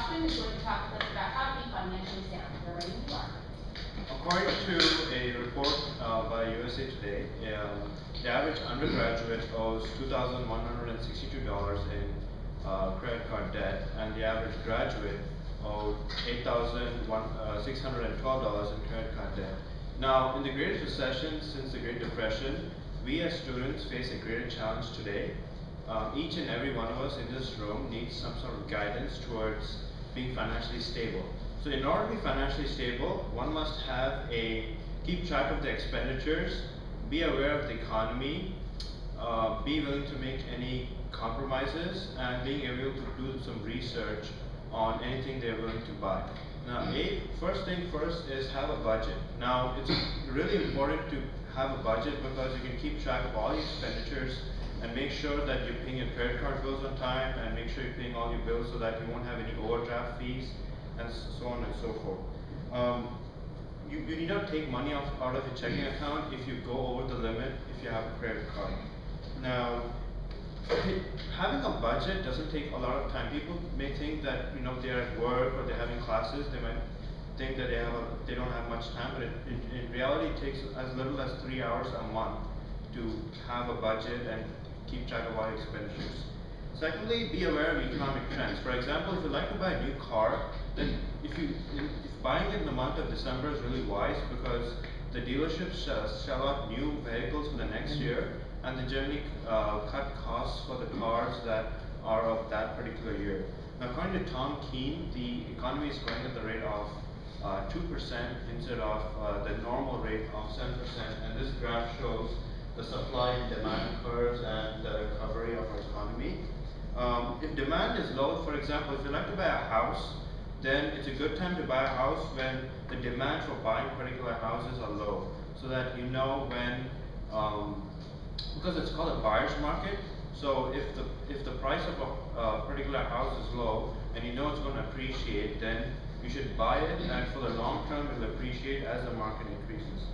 Ashwin is going to talk to us about how to be financially sound. We're ready when you are. According to a report by USA Today, the average undergraduate owes $2,162 in credit card debt, and the average graduate owed $8,612 in credit card debt. Now, in the Greatest Recession since the Great Depression, we as students face a greater challenge today. Each and every one of us in this room needs some sort of guidance towards being financially stable. So in order to be financially stable, one must keep track of the expenditures, be aware of the economy, be willing to make any compromises, and being able to do some research on anything they're willing to buy. Now, first thing first is have a budget. Now, it's really important to have a budget because you can keep track of all your expenditures and make sure that you're paying your credit card bills on time, and make sure you're paying all your bills so that you won't have any overdraft fees, and so on and so forth. You need not take money out of your checking account if you go over the limit if you have a credit card. Now, having a budget doesn't take a lot of time. People may think that they're at work or they're having classes. They might think that they don't have much time, but in reality it takes as little as 3 hours a month to have a budget and keep track of all your expenditures. Secondly, be aware of economic trends. For example, if you'd like to buy a new car, then if buying it in the month of December is really wise, because the dealerships sell out new vehicles for the next year, and they generally cut costs for the cars that are of that particular year. Now, according to Tom Keene, the economy is growing at the rate of 2% instead of the normal rate of 7%, and this graph shows the supply and demand curves and the recovery of our economy. If demand is low, for example, if you like to buy a house, then it's a good time to buy a house when the demand for buying particular houses are low, so that you know when, because it's called a buyer's market. So if the price of a particular house is low and you know it's going to appreciate, then you should buy it, and for the long term it will appreciate as the market increases.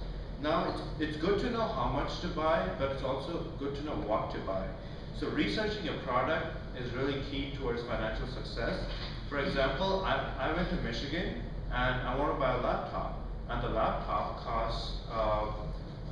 Now, it's good to know how much to buy, but it's also good to know what to buy. So researching your product is really key towards financial success. For example, I went to Michigan and I want to buy a laptop, and the laptop costs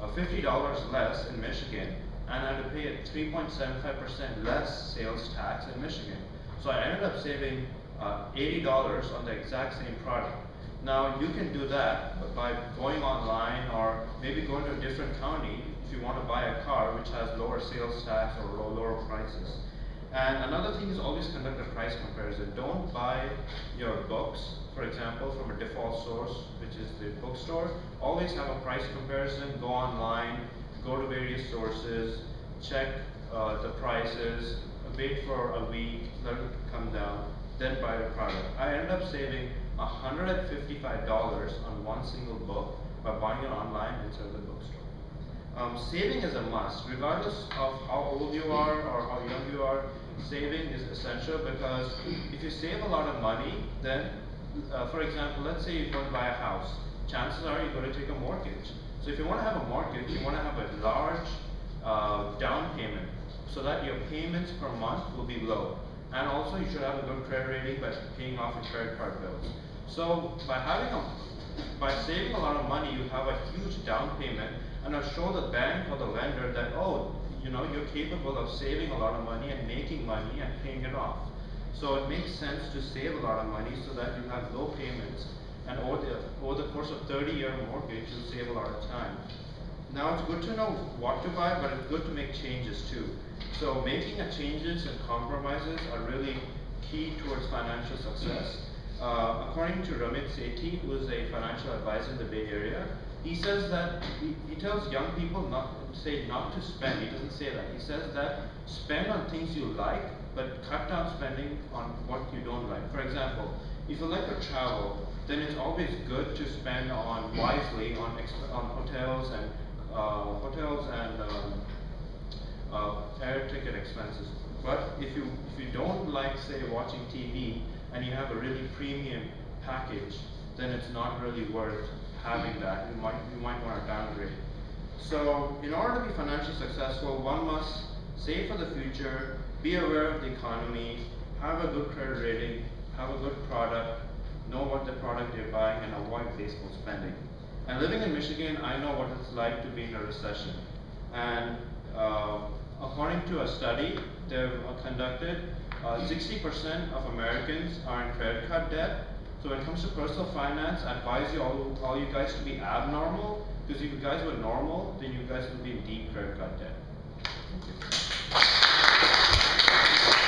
$50 less in Michigan, and I had to pay a 3.75% less sales tax in Michigan. So I ended up saving $80 on the exact same product. Now, you can do that by going online, or maybe going to a different county if you want to buy a car which has lower sales tax or lower prices. And another thing is always conduct a price comparison. Don't buy your books, for example, from a default source, which is the bookstore. Always have a price comparison. Go online, go to various sources, check the prices, wait for a week, let it come down, then buy the product. I ended up saving $155 on one single book by buying it online instead of the bookstore. Saving is a must, regardless of how old you are or how young you are. Saving is essential, because if you save a lot of money, then, for example, let's say you're going to buy a house. Chances are you're going to take a mortgage. So if you want to have a mortgage, you want to have a large down payment, so that your payments per month will be low. And also, you should have a good credit rating by paying off your credit card bills. So by saving a lot of money, you have a huge down payment, and it'll show the bank or the lender that, oh, you're capable of saving a lot of money and making money and paying it off. So it makes sense to save a lot of money so that you have low payments, and over the course of 30-year mortgage, you'll save a lot of time. Now, it's good to know what to buy, but it's good to make changes too. So making changes and compromises are really key towards financial success. According to Ramit Sethi, who is a financial advisor in the Bay Area, he says that he tells young people not to spend. He doesn't say that. He says that spend on things you like, but cut down spending on what you don't like. For example, if you like to travel, then it's always good to spend wisely on hotels and air ticket expenses. But if you don't like, say, watching TV, and you have a really premium package, then it's not really worth having that. You might want to downgrade. So in order to be financially successful, one must save for the future, be aware of the economy, have a good credit rating, have a good product, know what the product they're buying, and avoid wasteful spending. And living in Michigan, I know what it's like to be in a recession. And according to a study they've conducted, 60% of Americans are in credit card debt. So when it comes to personal finance, I advise you all you guys to be abnormal, because if you guys were normal, then you guys would be in deep credit card debt. Thank you.